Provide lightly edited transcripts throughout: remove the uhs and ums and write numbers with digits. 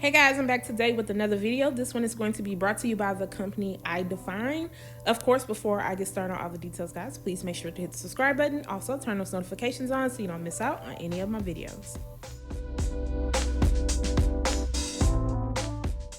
Hey guys, I'm back today with another video. This one is going to be brought to you by the company Idefine. Of course, before I get started on all the details, guys, please make sure to hit the subscribe button. Also, turn those notifications on so you don't miss out on any of my videos.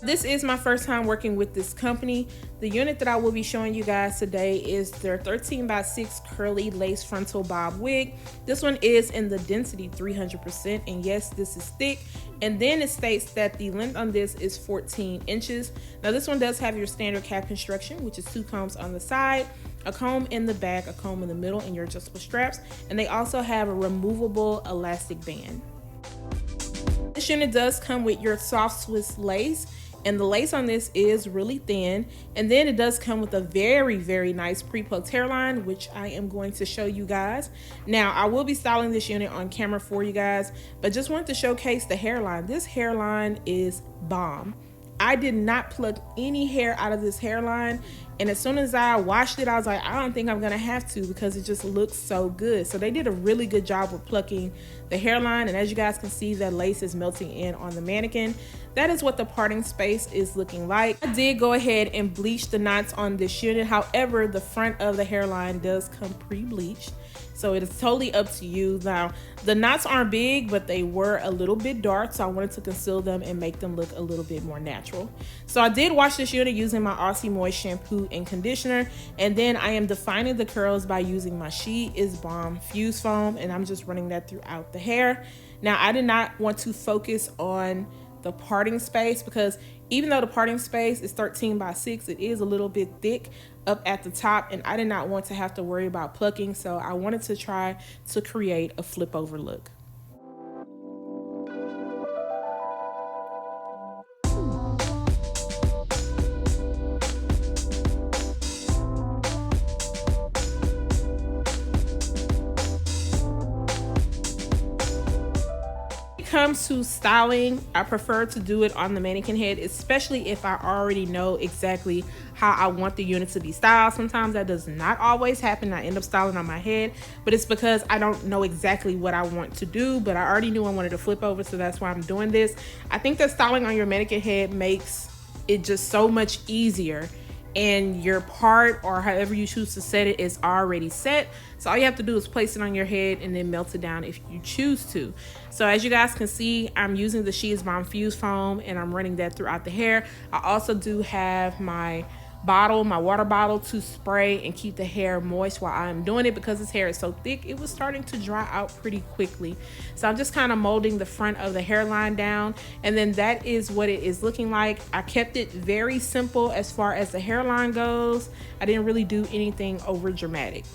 This is my first time working with this company. The unit that I will be showing you guys today is their 13x6 curly lace frontal bob wig. This one is in the density 300%, and yes, this is thick. And then it states that the length on this is 14 inches. Now this one does have your standard cap construction, which is 2 combs on the side, a comb in the back, a comb in the middle, and your adjustable straps. And they also have a removable elastic band. This unit does come with your soft Swiss lace, and the lace on this is really thin. And then it does come with a very nice pre-plucked hairline, which I am going to show you guys. Now, I will be styling this unit on camera for you guys, but just wanted to showcase the hairline. This hairline is bomb. I did not pluck any hair out of this hairline, and as soon as I washed it, I was like, I don't think I'm gonna have to, because it just looks so good. So they did a really good job with plucking the hairline, and as you guys can see, that lace is melting in on the mannequin. That is what the parting space is looking like. I did go ahead and bleach the knots on this unit. However, the front of the hairline does come pre-bleached, so it is totally up to you. Now, the knots aren't big, but they were a little bit dark, so I wanted to conceal them and make them look a little bit more natural. So I did wash this unit using my Aussie moist shampoo and conditioner, and then I am defining the curls by using my She Is Bomb fuse foam, and I'm just running that throughout the hair. Now, I did not want to focus on the parting space, because even though the parting space is 13x6, it is a little bit thick up at the top, and I did not want to have to worry about plucking, so I wanted to try to create a flip over look. Comes to styling, I prefer to do it on the mannequin head, especially if I already know exactly how I want the unit to be styled. Sometimes that does not always happen. I end up styling on my head, but it's because I don't know exactly what I want to do, but I already knew I wanted to flip over, so that's why I'm doing this. I think that styling on your mannequin head makes it just so much easier, and your part, or however you choose to set it, is already set. So all you have to do is place it on your head and then melt it down if you choose to. So as you guys can see, I'm using the She Is Bomb fuse foam, and I'm running that throughout the hair. I also do have my bottle, my water bottle, to spray and keep the hair moist while I'm doing it, because this hair is so thick it was starting to dry out pretty quickly. So I'm just kind of molding the front of the hairline down, and then that is what it is looking like. I kept it very simple as far as the hairline goes. I didn't really do anything over dramatic.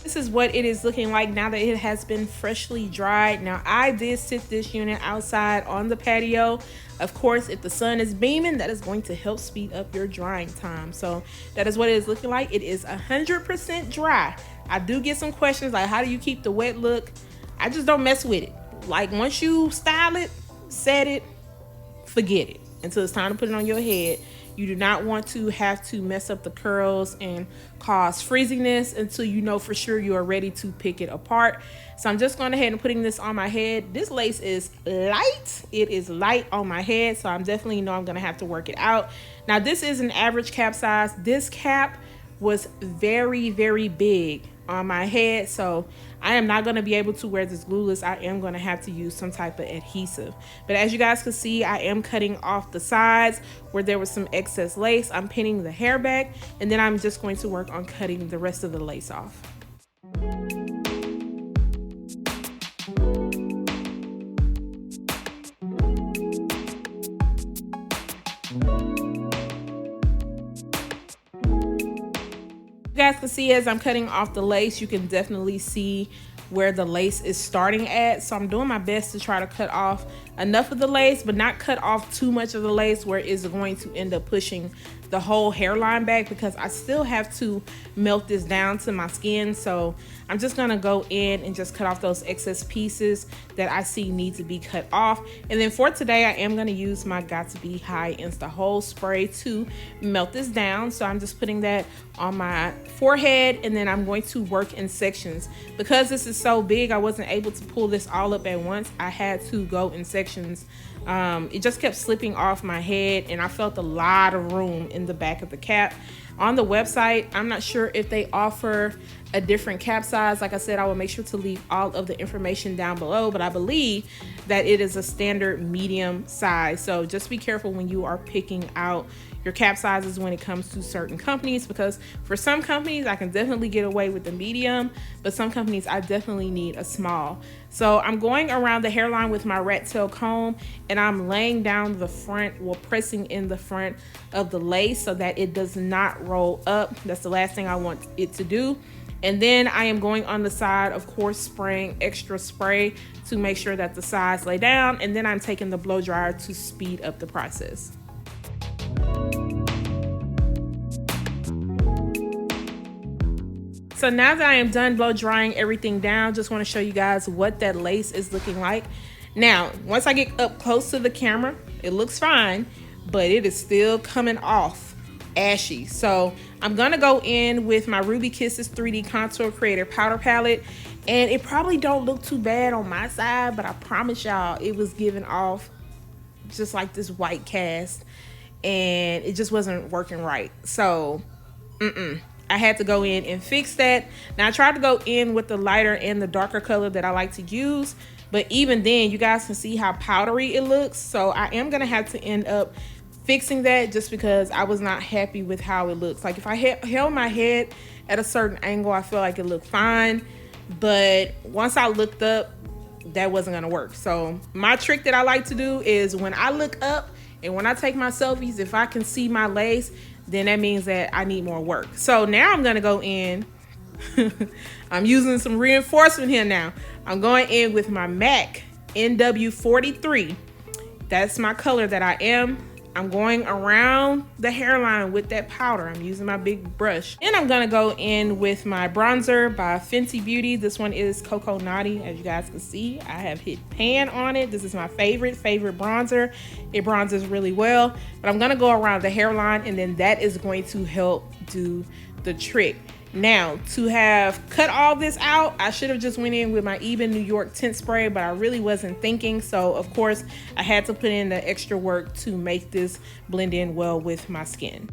This is what it is looking like now that it has been freshly dried. Now, I did sit this unit outside on the patio. Of course, if the sun is beaming, that is going to help speed up your drying time. So that is what it is looking like. It is 100% dry. I do get some questions like, how do you keep the wet look? I just don't mess with it. Like, once you style it, set it, forget it until it's time to put it on your head. You do not want to have to mess up the curls and cause frizziness until you know for sure you are ready to pick it apart. So I'm just going ahead and putting this on my head. This lace is light. It is light on my head, so I'm definitely know I'm going to have to work it out. Now, this is an average cap size. This cap was very big on my head, so I am not going to be able to wear this glueless. I am going to have to use some type of adhesive. But as you guys can see, I am cutting off the sides where there was some excess lace. I'm pinning the hair back, and then I'm just going to work on cutting the rest of the lace off. You guys can see as I'm cutting off the lace, you can definitely see where the lace is starting at. So I'm doing my best to try to cut off enough of the lace, but not cut off too much of the lace where it's going to end up pushing the whole hairline back, because I still have to melt this down to my skin. So I'm just gonna go in and just cut off those excess pieces that I see need to be cut off. And then for today, I am gonna use my Got To Be High Insta Hold spray to melt this down. So I'm just putting that on my forehead, and then I'm going to work in sections. Because this is so big, I wasn't able to pull this all up at once. I had to go in sections It just kept slipping off my head, and I felt a lot of room in the back of the cap. On the website, I'm not sure if they offer a different cap size. Like I said, I will make sure to leave all of the information down below, but I believe that it is a standard medium size. So just be careful when you are picking out your cap sizes when it comes to certain companies, because for some companies I can definitely get away with the medium, but some companies I definitely need a small. So I'm going around the hairline with my rat tail comb, and I'm laying down the front, well, pressing in the front of the lace so that it does not roll up. That's the last thing I want it to do. And then I am going on the side, of course, spraying extra spray to make sure that the sides lay down, and then I'm taking the blow dryer to speed up the process. So now that I am done blow drying everything down, just want to show you guys what that lace is looking like. Now, once I get up close to the camera, it looks fine, but it is still coming off ashy. So I'm gonna go in with my Ruby Kisses 3D Contour Creator Powder Palette, and it probably don't look too bad on my side, but I promise y'all it was giving off just like this white cast, and it just wasn't working right. So I had to go in and fix that. Now I tried to go in with the lighter and the darker color that I like to use, but even then you guys can see how powdery it looks. So I am gonna have to end up fixing that, just because I was not happy with how it looks. Like if I held my head at a certain angle, I feel like it looked fine, but once I looked up, that wasn't gonna work. So my trick that I like to do is when I look up and when I take my selfies, if I can see my lace, then that means that I need more work. So now I'm gonna go in. I'm using some reinforcement here now. I'm going in with my MAC NW43. That's my color that I am. I'm going around the hairline with that powder. I'm using my big brush. And I'm gonna go in with my bronzer by Fenty Beauty. This one is Cocoa Naughty. As you guys can see, I have hit pan on it. This is my favorite bronzer. It bronzes really well, but I'm gonna go around the hairline, and then that is going to help do the trick. Now, to have cut all this out, I should have just went in with my Ebin New York tint spray, but I really wasn't thinking. So of course I had to put in the extra work to make this blend in well with my skin.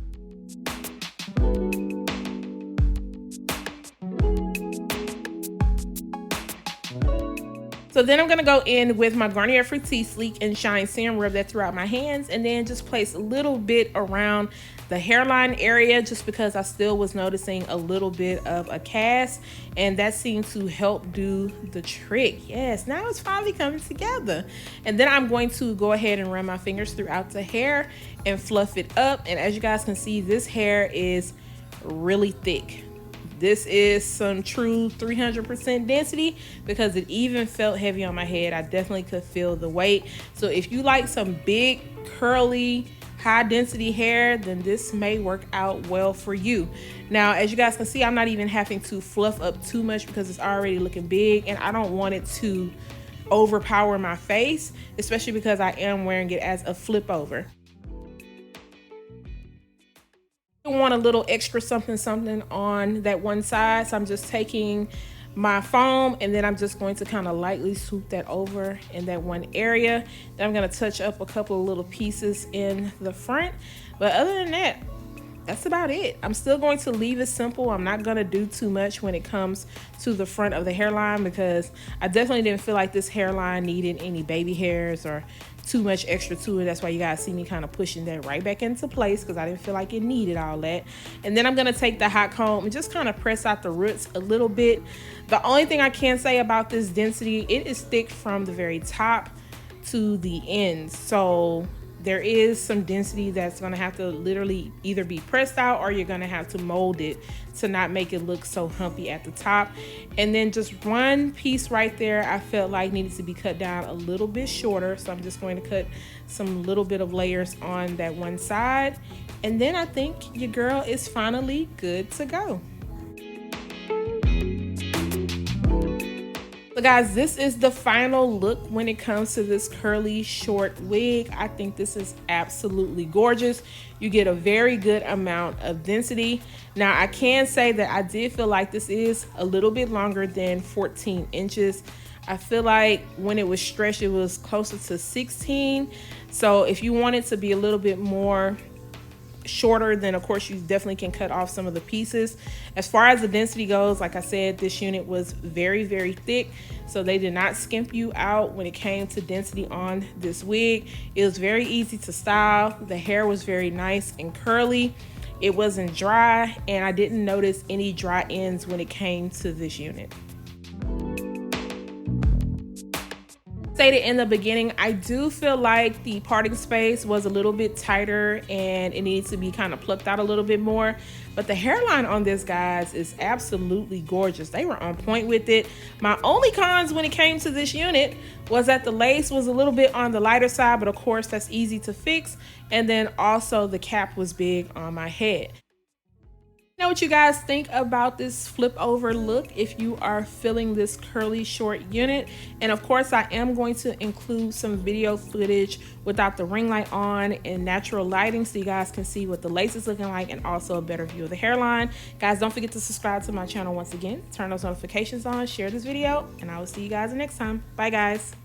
So then I'm gonna go in with my Garnier Fructis Sleek and Shine Serum, rub that throughout my hands, and then just place a little bit around the hairline area, just because I still was noticing a little bit of a cast, and that seemed to help do the trick. Yes, now it's finally coming together. And then I'm going to go ahead and run my fingers throughout the hair and fluff it up. And as you guys can see, this hair is really thick. This is some true 300% density, because it even felt heavy on my head. I definitely could feel the weight. So if you like some big, curly, high density hair, then this may work out well for you. Now, as you guys can see, I'm not even having to fluff up too much because it's already looking big, and I don't want it to overpower my face, especially because I am wearing it as a flip over. I want a little extra something on that one side, so I'm just taking my foam, and then I'm just going to kind of lightly swoop that over in that one area. Then I'm going to touch up a couple of little pieces in the front, but other than that, that's about it. I'm still going to leave it simple. I'm not going to do too much when it comes to the front of the hairline, because I definitely didn't feel like this hairline needed any baby hairs or too much extra to it. That's why you guys see me kind of pushing that right back into place, because I didn't feel like it needed all that. And then I'm going to take the hot comb and just kind of press out the roots a little bit. The only thing I can say about this density, it is thick from the very top to the ends. So there is some density that's going to have to literally either be pressed out, or you're going to have to mold it to not make it look so humpy at the top. And then just one piece right there I felt like needed to be cut down a little bit shorter, so I'm just going to cut some little bit of layers on that one side, and then I think your girl is finally good to go. So guys, this is the final look when it comes to this curly short wig. I think this is absolutely gorgeous. You get a very good amount of density. Now I can say that I did feel like this is a little bit longer than 14 inches. I feel like when it was stretched, it was closer to 16. So if you want it to be a little bit more shorter, then of course you definitely can cut off some of the pieces. As far as the density goes, like I said, this unit was very, very thick, so they did not skimp you out when it came to density on this wig. It was very easy to style. The hair was very nice and curly. It wasn't dry, and I didn't notice any dry ends when it came to this unit. Stated in the beginning, I do feel like the parting space was a little bit tighter and it needs to be kind of plucked out a little bit more, but the hairline on this, guys, is absolutely gorgeous. They were on point with it. My only cons when it came to this unit was that the lace was a little bit on the lighter side, but of course that's easy to fix, and then also the cap was big on my head. Know what you guys think about this flip over look if you are feeling this curly short unit. And of course I am going to include some video footage without the ring light on and natural lighting so you guys can see what the lace is looking like and also a better view of the hairline. Guys, don't forget to subscribe to my channel once again, turn those notifications on, share this video, and I will see you guys next time. Bye guys.